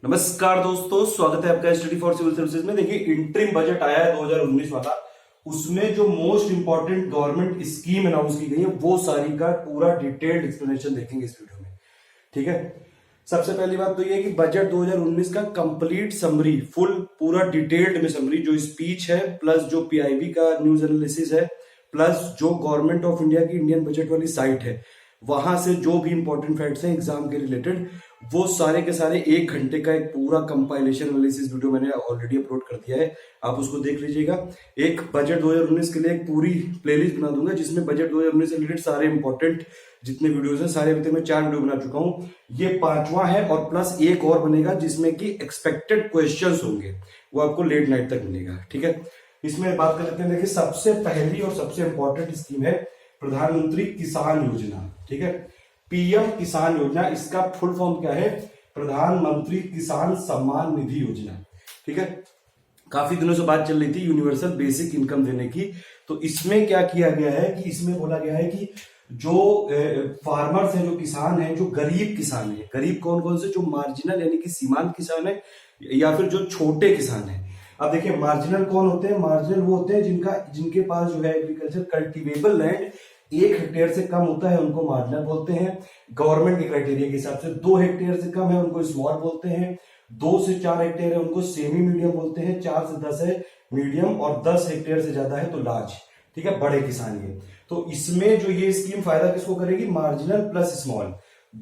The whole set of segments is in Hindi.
नमस्कार दोस्तों, स्वागत है आपका स्टडी फॉर सिविल सर्विसेज में। देखिए, इंटरिम बजट आया है 2019 वाला। उसमें जो most important government scheme announce की गई है वो सारी का पूरा डिटेल्ड एक्सप्लेनेशन देखेंगे इस वीडियो में। ठीक है, सबसे पहली बात तो ये है कि बजट 2019 का कंप्लीट समरी, फुल पूरा डिटेल्ड में समरी, जो स्पीच है प्लस जो पीआईबी का न्यूज एनालिसिस है प्लस जो गवर्नमेंट ऑफ इंडिया की इंडियन बजट वाली साइट है वहां से जो भी इंपॉर्टेंट फैक्ट्स हैं एग्जाम के रिलेटेड, वो सारे के सारे 1 घंटे का एक पूरा कंपाइलेशन एनालिसिस वीडियो मैंने ऑलरेडी अपलोड कर दिया है, आप उसको देख लीजिएगा। एक बजट 2019 के लिए एक पूरी प्लेलिस्ट बना दूंगा जिसमें बजट 2019 से रिलेटेड सारे इंपॉर्टेंट जितने वीडियोस हैं सारे अभी तक मैं 4 वीडियो बना चुका हूं, ये 5वां है और प्लस एक और बनेगा जिसमें कि एक्सपेक्टेड क्वेश्चंस होंगे, वो आपको लेट नाइट तक मिलेगा। ठीक है, इसमें बात कर लेते हैं। देखिए, सबसे पहली और सबसे इंपॉर्टेंट स्कीम है प्रधानमंत्री किसान योजना। ठीक है, पीएम किसान योजना, इसका फुल फॉर्म क्या है? प्रधानमंत्री किसान सम्मान निधि योजना। ठीक है, काफी दिनों से बात चल रही थी यूनिवर्सल बेसिक इनकम देने की। तो इसमें क्या किया गया है कि इसमें बोला गया है कि जो फार्मर्स हैं, जो किसान हैं, जो गरीब किसान हैं, गरीब कौन कौन से? जो मार्जिनल यानी कि सीमांत किसान है या फिर जो छोटे किसान हैं। अब देखिए, मार्जिनल कौन होते हैं? मार्जिनल वो होते हैं जिनके पास जो है एग्रीकल्चर कल्टीवेबल लैंड 1 हेक्टेयर से कम होता है, उनको मार्जिनल बोलते हैं। गवर्नमेंट के क्राइटेरिया के हिसाब से 2 हेक्टेयर से कम है उनको स्मॉल बोलते हैं, 2 से 4 हेक्टेयर है उनको सेमी मीडियम बोलते हैं, 4 से 10 है मीडियम और 10 हेक्टेयर से ज्यादा है तो लार्ज। ठीक है, बड़े किसान ये। तो इसमें जो ये स्कीम फायदा किसको करेगी? Marginal plus small.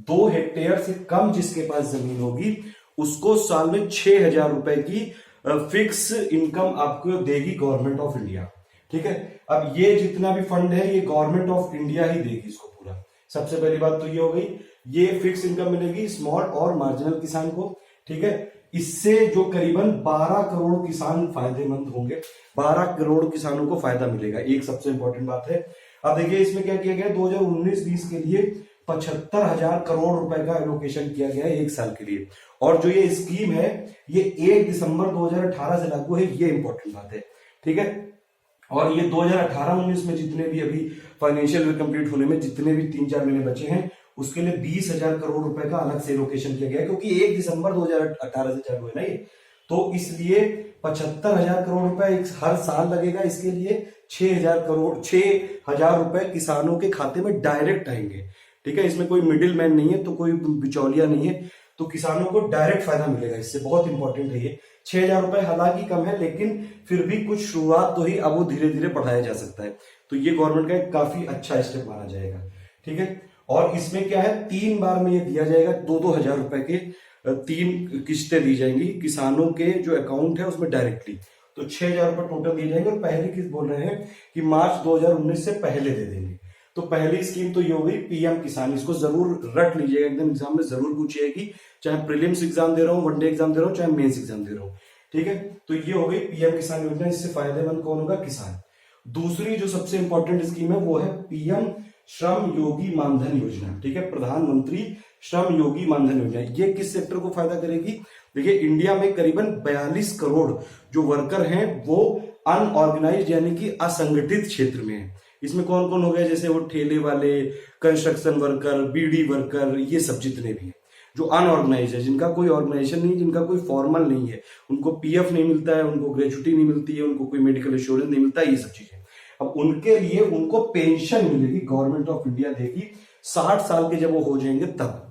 2 हेक्टेयर से कम जिसके पास जमीन होगी उसको साल में 6,000 रुपए की फिक्स इनकम आपको देगी गवर्नमेंट ऑफ इंडिया। ठीक है, अब ये जितना भी फंड है ये गवर्नमेंट ऑफ इंडिया ही देगी इसको पूरा। सबसे पहली बात तो ये हो गई, ये फिक्स इनकम मिलेगी स्मॉल और मार्जिनल किसान को। ठीक है, इससे जो करीबन 12 करोड़ किसान फायदेमंद होंगे, 12 करोड़ किसानों को फायदा मिलेगा, एक सबसे इंपॉर्टेंट बात है। अब देखिए, इसमें क्या किया गया? 2019-20 के लिए 75,000 करोड़ रुपए का एलोकेशन किया गया है 1 साल के लिए। और जो ये स्कीम है ये 1 दिसंबर 2018 से लागू है, ये इंपॉर्टेंट बात है। ठीक है, और ये 2018-19 में जितने भी अभी फाइनेंशियल ईयर कंप्लीट होने में जितने भी 3-4 महीने बचे हैं उसके लिए 20,000 करोड़ रुपए का अलग से एलोकेशन किया गया है, क्योंकि 1 दिसंबर 2018 से चालू है ना ये, तो इसलिए 75,000 करोड़ रुपए हर साल लगेगा। इसके लिए 6,000 रुपए किसानों के खाते में डायरेक्ट आएंगे। ठीक है, इसमें कोई मिडिल मैन नहीं है, तो कोई बिचौलिया नहीं है, तो किसानों को डायरेक्ट फायदा मिलेगा इससे। बहुत इंपॉर्टेंट है ये। 6,000 रुपए हालांकि कम है लेकिन फिर भी कुछ शुरुआत तो ही, अब वो धीरे धीरे बढ़ाया जा सकता है, तो ये गवर्नमेंट का एक काफी अच्छा स्टेप माना जाएगा। ठीक है, और इसमें क्या है, 3 बार में ये दिया जाएगा, 2-2 हजार रुपए के 3 किस्तें दी जाएंगी किसानों के जो अकाउंट है उसमें डायरेक्टली। तो 6,000 रुपए टोटल दिए जाएंगे और पहली किस्त बोल रहे हैं कि मार्च 2019 से पहले दे देंगे। तो पहली स्कीम तो ये हो गई पीएम किसान, इसको जरूर रट लीजिएगा, एकदम एग्जाम में जरूर पूछेगी, चाहे प्रीलिम्स एग्जाम दे रहा हूं, वनडे एग्जाम दे रहा हूं, चाहे मेंस एग्जाम दे रहा हूं। ठीक है, तो ये हो गई पीएम किसान योजना, इससे फायदेमंद कौन होगा? किसान। दूसरी जो सबसे इंपॉर्टेंट स्कीम है वो है पीएम श्रम योगी मानधन योजना। ठीक है, प्रधानमंत्री श्रम योगी मानधन योजना, ये किस सेक्टर को फायदा करेगी? देखिए, इंडिया में करीबन 42 करोड़ जो वर्कर हैं वो अनऑर्गेनाइज्ड यानी कि असंगठित क्षेत्र में है। इसमें कौन कौन हो गया? जैसे वो ठेले वाले, कंस्ट्रक्शन वर्कर, बीडी वर्कर, ये सब जितने भी हैं जो अनऑर्गेनाइज है, जिनका कोई ऑर्गेनाइजेशन नहीं, जिनका कोई फॉर्मल नहीं है, उनको पीएफ नहीं मिलता है, उनको ग्रेजुटी नहीं मिलती है, उनको कोई मेडिकल इंश्योरेंस नहीं मिलता है, ये सब चीजें। अब उनके लिए उनको पेंशन मिलेगी, गवर्नमेंट ऑफ इंडिया देगी 60 साल के जब वो हो जाएंगे तब।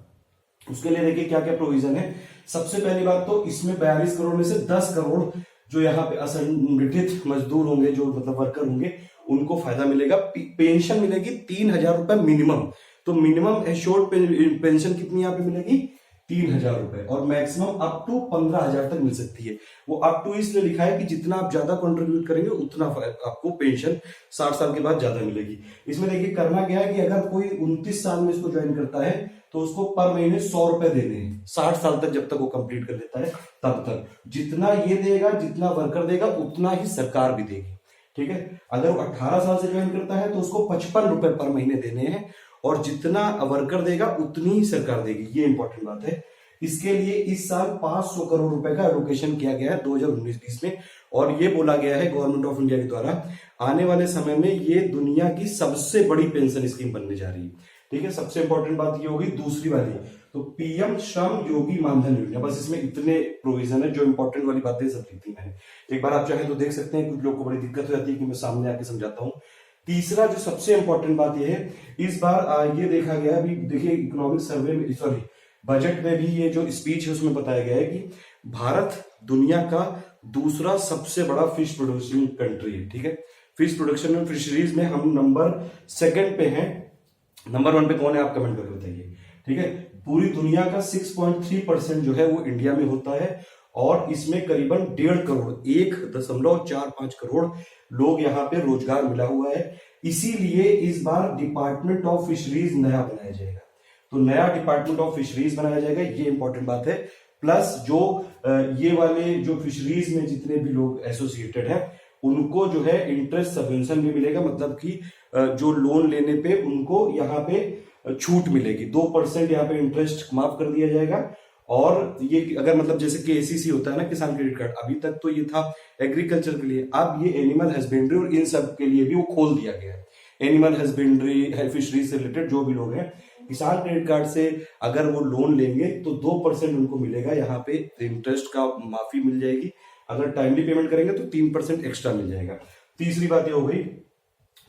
उसके लिए देखिए क्या क्या प्रोविजन है। सबसे पहली बात तो इसमें 42 करोड़ में से 10 करोड़ जो यहाँ पे असंगठित मजदूर होंगे, जो मतलब वर्कर होंगे, उनको फायदा मिलेगा। पेंशन मिलेगी 3,000 रुपए मिनिमम। तो मिनिमम एश्योर्ड पेंशन कितनी यहाँ पे मिलेगी? 3,000 रुपए, और मैक्सिमम अप टू 15,000 तक मिल सकती है। वो अप टू इसलिए लिखा है कि जितना आप ज्यादा कंट्रीब्यूट करेंगे उतना आपको पेंशन 60 साल के बाद ज्यादा मिलेगी। इसमें देखिए करना क्या है कि अगर कोई 29 साल में इसको ज्वाइन करता है तो उसको पर महीने 100 रुपए देने हैं, 60 साल तक जब तक वो कंप्लीट कर लेता है तब तक। जितना ये देगा, जितना वर्कर देगा, उतना ही सरकार भी देगी। ठीक है, अगर वो 18 साल से ज्वाइन करता है तो उसको 55 रुपए पर महीने देने हैं, और जितना वर्कर देगा उतनी ही सरकार देगी, ये इंपॉर्टेंट बात है। इसके लिए इस साल 500 करोड़ रुपए का एलोकेशन किया गया है 2019-20 में, और ये बोला गया है गवर्नमेंट ऑफ इंडिया के द्वारा आने वाले समय में ये दुनिया की सबसे बड़ी पेंशन स्कीम बनने जा रही है। ठीक है, सबसे इंपॉर्टेंट बात ये होगी दूसरी वाली। तो पीएम श्रम योगी मानधन योजना, बस इसमें इतने प्रोविजन है, जो इंपॉर्टेंट वाली बातें सब लिखी मैंने। एक बार आप चाहे तो देख सकते हैं, कुछ लोग को बड़ी दिक्कत हो जाती है कि मैं सामने आके समझाता हूँ। तीसरा जो सबसे इंपॉर्टेंट बात यह है, इस बार ये देखा गया, अभी देखिए इकोनॉमिक सर्वे में, सॉरी बजट में भी ये जो स्पीच है उसमें बताया गया है कि भारत दुनिया का दूसरा सबसे बड़ा फिश प्रोड्यूसिंग कंट्री है। ठीक है, फिश प्रोडक्शन में, फिशरीज में हम नंबर 2 पे हैं। नंबर 1 पे कौन है, आप कमेंट करके बताइए। ठीक है, पूरी दुनिया का 6.3% जो है वो इंडिया में होता है, और इसमें करीबन 1.5 करोड़, 1.45 करोड़ लोग यहाँ पे रोजगार मिला हुआ है। इसीलिए इस बार डिपार्टमेंट ऑफ फिशरीज नया बनाया जाएगा। तो नया डिपार्टमेंट ऑफ फिशरीज बनाया जाएगा, ये इंपॉर्टेंट बात है। प्लस जो ये वाले जो फिशरीज में जितने भी लोग एसोसिएटेड हैं, उनको जो है इंटरेस्ट सबवेंशन भी मिलेगा, मतलब कि जो लोन लेने पे उनको यहाँ पे छूट मिलेगी। 2% यहाँ पे इंटरेस्ट माफ कर दिया जाएगा। और ये अगर मतलब जैसे केसीसी होता है ना, किसान क्रेडिट कार्ड, अभी तक तो ये था एग्रीकल्चर के लिए, अब ये एनिमल हस्बेंड्री और इन सब के लिए भी वो खोल दिया गया है। एनिमल हस्बेंड्री, फिशरीज से रिलेटेड जो भी लोग हैं, किसान क्रेडिट कार्ड से अगर वो लोन लेंगे तो 2% उनको मिलेगा, यहाँ पे इंटरेस्ट का माफी मिल जाएगी। अगर टाइमली पेमेंट करेंगे तो 3% एक्स्ट्रा मिल जाएगा। तीसरी बात ये हो गई।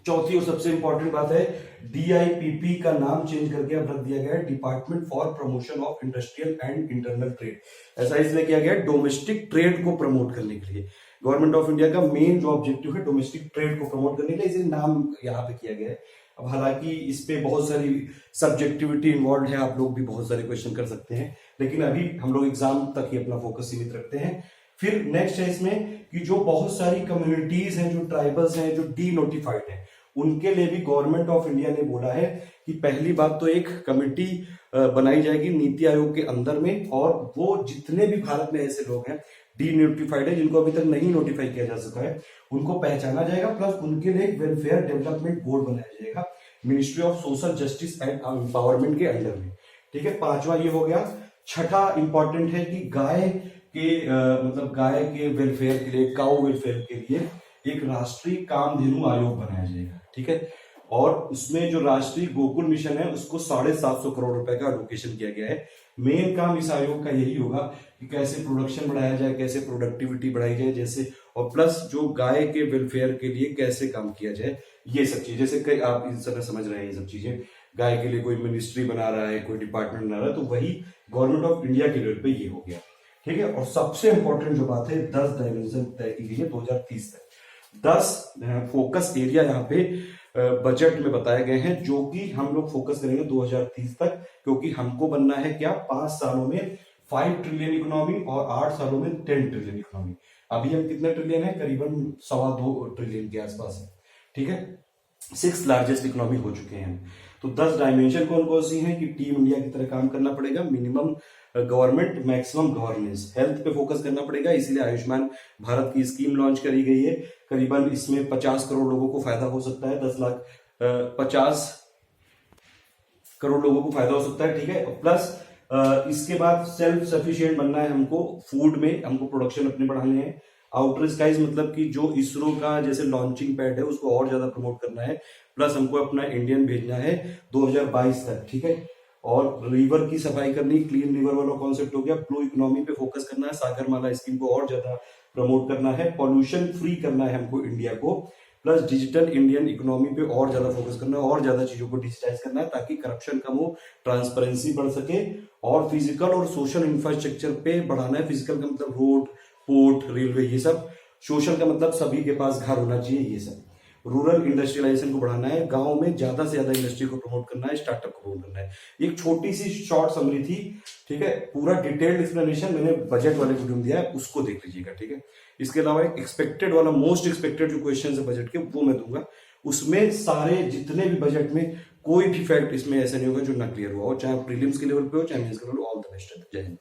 चौथी और सबसे इंपॉर्टेंट बात है, डीआईपीपी का नाम चेंज करके अब रख दिया गया है department for promotion of industrial and internal trade. ऐसा इसलिए किया गया है डोमेस्टिक ट्रेड को प्रमोट करने के लिए। गवर्नमेंट ऑफ इंडिया का मेन जो ऑब्जेक्टिव है डोमेस्टिक ट्रेड को प्रमोट करने के लिए, इसे नाम यहाँ पे किया गया है। अब हालांकि इस पे बहुत सारी सब्जेक्टिविटी इन्वॉल्व है, आप लोग भी बहुत सारे क्वेश्चन कर सकते हैं, लेकिन अभी हम लोग एग्जाम तक ही अपना फोकस सीमित रखते हैं। फिर नेक्स्ट है इसमें कि जो बहुत सारी कम्युनिटीज हैं, जो ट्राइबल्स हैं, जो डी नोटिफाइड हैं, उनके लिए भी गवर्नमेंट ऑफ इंडिया ने बोला है कि पहली बात तो एक कमेटी बनाई जाएगी नीति आयोग के अंदर में, और वो जितने भी भारत में ऐसे लोग हैं डी नोटिफाइड है, जिनको अभी तक नहीं नोटिफाई किया जा सका है, उनको पहचाना जाएगा। प्लस उनके लिए एक वेलफेयर डेवलपमेंट बोर्ड बनाया जाएगा ministry of social justice and empowerment के अंडर में। ठीक है, 5वां ये हो गया। छठा इंपॉर्टेंट है कि गाय के मतलब गाय के वेलफेयर के लिए, काउ वेलफेयर के लिए एक राष्ट्रीय कामधेनु आयोग बनाया जाएगा। ठीक है, और उसमें जो राष्ट्रीय गोकुल मिशन है उसको 750 करोड़ रुपए का एलोकेशन किया गया है। मेन काम इस आयोग का यही होगा कि कैसे प्रोडक्शन बढ़ाया जाए, कैसे प्रोडक्टिविटी बढ़ाई जाए, जैसे, और प्लस जो गाय के वेलफेयर के लिए कैसे काम किया जाए, ये सब चीजें। जैसे कई आप इस समय समझ रहे हैं, ये सब चीजें गाय के लिए कोई मिनिस्ट्री बना रहा है, कोई डिपार्टमेंट बना रहा है, तो वही गवर्नमेंट ऑफ इंडिया के लेवल पे ये हो गया। ठीक है, और सबसे इंपॉर्टेंट जो बात है, 10 डायमेंशन तय की गई है 2030 तक। 10 फोकस एरिया यहाँ पे बजट में बताए गए हैं, जो कि हम लोग फोकस करेंगे 2030 तक, क्योंकि हमको बनना है क्या, 5 सालों में 5 ट्रिलियन इकोनॉमी और 8 सालों में 10 ट्रिलियन इकोनॉमी। अभी हम कितने ट्रिलियन है, करीबन 2.25 ट्रिलियन के आसपास है। ठीक है, 6th लार्जेस्ट इकोनॉमी हो चुके हैं। तो 10 डायमेंशन कौन कौन सी हैं कि टीम इंडिया की तरह काम करना पड़ेगा, minimum government maximum governance, health पे फोकस करना पड़ेगा, इसीलिए आयुष्मान भारत की स्कीम लॉन्च करी गई है। करीबन इसमें 50 करोड़ लोगों को फायदा हो सकता है, 50 करोड़ लोगों को फायदा हो सकता है। ठीक है, प्लस इसके बाद सेल्फ सफिशिएंट बनना है हमको, फूड में हमको प्रोडक्शन अपने बढ़ाने हैं। आउटर स्काइज मतलब कि जो इसरो का जैसे लॉन्चिंग पैड है उसको और ज्यादा प्रमोट करना है। प्लस हमको अपना इंडियन भेजना है 2022 तक। ठीक है, और रिवर की सफाई करनी, क्लीन रिवर वाला कॉन्सेप्ट हो गया। ब्लू इकोनॉमी पे फोकस करना है, सागरमाला स्कीम को और ज्यादा प्रमोट करना है, पॉल्यूशन फ्री करना है हमको इंडिया को। प्लस डिजिटल इंडियन इकोनॉमी पे और ज्यादा फोकस करना है, और ज्यादा चीजों को डिजिटाइज करना है ताकि करप्शन कम हो, ट्रांसपेरेंसी बढ़ सके। और फिजिकल और सोशल इंफ्रास्ट्रक्चर पे बढ़ाना है। फिजिकल का मतलब रोड, पोर्ट, रेलवे, ये सब। सोशल का मतलब सभी के पास घर होना चाहिए, ये सब। रूरल इंडस्ट्रियलाइजेशन को बढ़ाना है, गांव में ज्यादा से ज्यादा इंडस्ट्री को प्रमोट करना है, स्टार्टअप को प्रमोट करना है। एक छोटी सी शॉर्ट समरी थी। ठीक है, पूरा डिटेल्ड एक्सप्लेनेशन मैंने बजट वाले वीडियो में दिया है, उसको देख लीजिएगा। ठीक है, इसके अलावा एक एक्सपेक्टेड वाला, मोस्ट एक्सपेक्टेड जो क्वेश्चन है बजट के, वो मैं दूंगा। उसमें सारे जितने भी बजट में कोई भी फैक्ट इसमें ऐसा नहीं होगा जो ना क्लियर हुआ हो, चाहे प्रीलिम्स के लेवल पे हो चाहे मेंस के लेवल पे। All the best. जय हिंद।